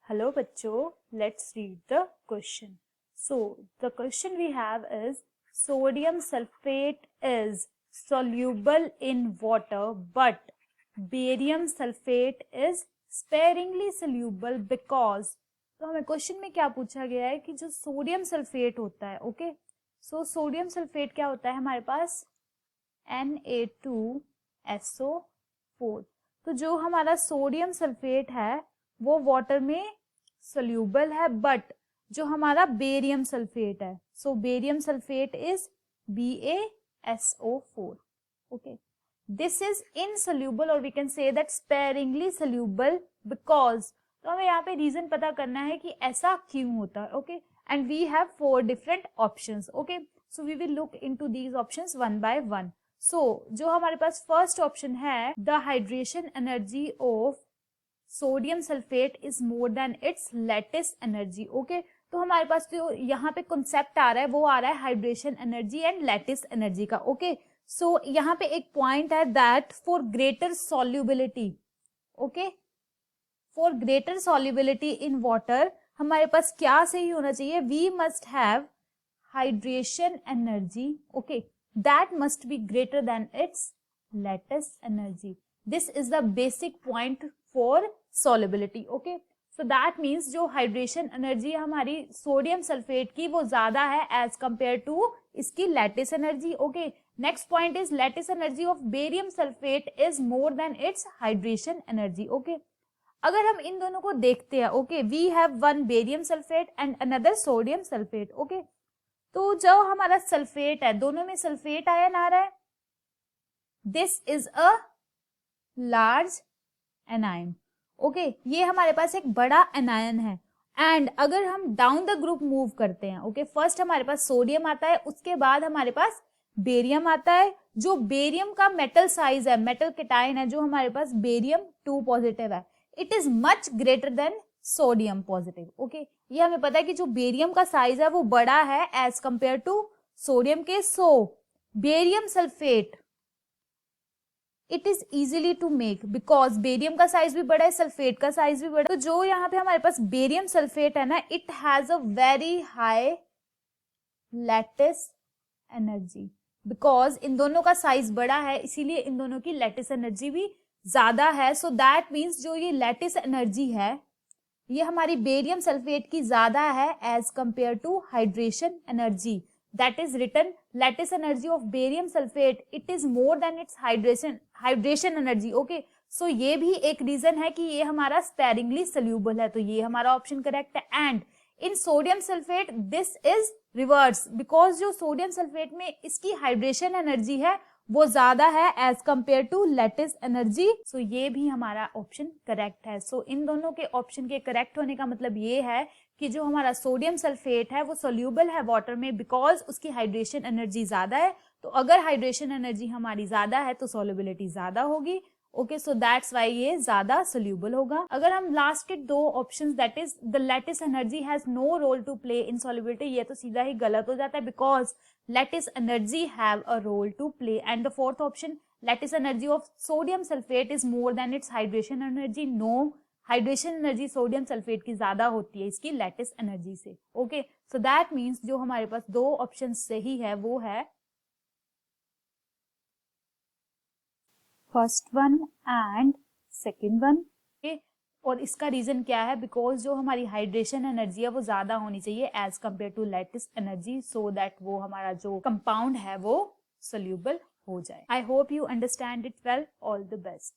Hello bachcho, let's read the question. So the question we have is sodium sulfate is soluble in water but barium sulfate is sparingly soluble because, तो हमें question में क्या पूछा गया है कि जो सोडियम सल्फेट होता है, ओके, सो सोडियम सल्फेट क्या होता है हमारे पास Na2SO4। तो जो हमारा सोडियम सल्फेट है वो वाटर में सोल्यूबल है, बट जो हमारा बेरियम सल्फेट है, so barium sulphate is BaSO4, okay, this is insoluble और we can say that sparingly soluble because, तो हमें यहाँ पे रीजन पता करना है कि ऐसा क्यों होता है, okay, and we have 4 different options, okay, so we will look into these options one by one. So जो हमारे पास फर्स्ट ऑप्शन है, the hydration energy of sodium sulphate is more than its lattice energy, okay, तो हमारे पास जो यहाँ पे concept आ रहा है वो आ रहा है hydration energy and lattice energy का, ओके, सो यहाँ पे एक पॉइंट है that for greater solubility, okay, for greater solubility in water हमारे पास क्या सही होना चाहिए, we must have hydration energy, okay, that must be greater than its lattice energy. This is the basic point for solubility, okay, so that means जो hydration energy हमारी sodium sulphate की वो ज्यादा है एज कंपेयर टू इसकी lattice energy, okay. Next point is lattice energy of barium sulphate is more than its hydration energy, okay. अगर हम इन दोनों को देखते हैं, okay, we have one barium sulphate and another sodium sulphate, okay, तो जो हमारा सल्फेट है, दोनों में सल्फेट आयन आ रहा है, this is a large anion, okay, ये हमारे पास एक बड़ा एनायन है। एंड अगर हम डाउन द ग्रुप मूव करते हैं, ओके, फर्स्ट हमारे पास सोडियम आता है, उसके बाद हमारे पास बेरियम आता है। जो बेरियम का मेटल साइज है, मेटल केटायन है जो हमारे पास बेरियम 2 पॉजिटिव है, it is much greater than sodium positive, okay, ये हमें पता है कि जो बेरियम का साइज है वो बड़ा है एज कंपेयर टू सोडियम के। So barium sulphate it is easily to make because barium का साइज भी बड़ा है, सल्फेट का साइज भी बड़ा है। तो जो यहाँ पे हमारे पास बेरियम सल्फेट है ना, it has a very high lattice energy because in दोनों का साइज बड़ा है, इसीलिए इन दोनों की लैटिस एनर्जी भी ज्यादा है। सो दैट मीन्स जो ये लैटिस एनर्जी है ये हमारी बेरियम सल्फेट की ज्यादा है as compare to hydration energy, that is written lattice energy of barium sulphate it is more than its hydration energy, okay. So ये भी एक रीजन है कि ये हमारा स्पेरिंगली सोल्यूबल है, तो ये हमारा ऑप्शन करेक्ट है। And in sodium sulphate this is reverse because जो सोडियम सल्फेट में इसकी हाइड्रेशन एनर्जी है वो ज्यादा है as compare to lattice energy, so ये भी हमारा ऑप्शन करेक्ट है। सो इन दोनों के ऑप्शन के करेक्ट होने का मतलब ये है कि जो हमारा सोडियम सल्फेट है वो सोल्यूबल है वाटर में बिकॉज उसकी हाइड्रेशन एनर्जी ज्यादा है। तो अगर हाइड्रेशन एनर्जी हमारी ज्यादा है तो सोल्युबिलिटी ज्यादा होगी, ओके, सो दैट्स वाई ये ज्यादा सोल्यूबल होगा। अगर हम लास्ट के 2 options that is the lattice energy has no role to play in solubility, ये तो सीधा ही गलत हो जाता है because lattice energy have a role to play. And the fourth option lattice energy of sodium sulphate is more than its hydration energy, no, hydration energy sodium sulphate की ज्यादा होती है इसकी लैटिस एनर्जी से, ओके, सो दैट मीन्स जो हमारे पास 2 option सही है वो है first one and second one, okay. और इसका रीजन क्या है, बिकॉज जो हमारी हाइड्रेशन एनर्जी है वो ज्यादा होनी चाहिए as compare to lattice energy, so that वो हमारा जो कंपाउंड है वो सोल्यूबल हो जाए। I hope you understand it well, all the best.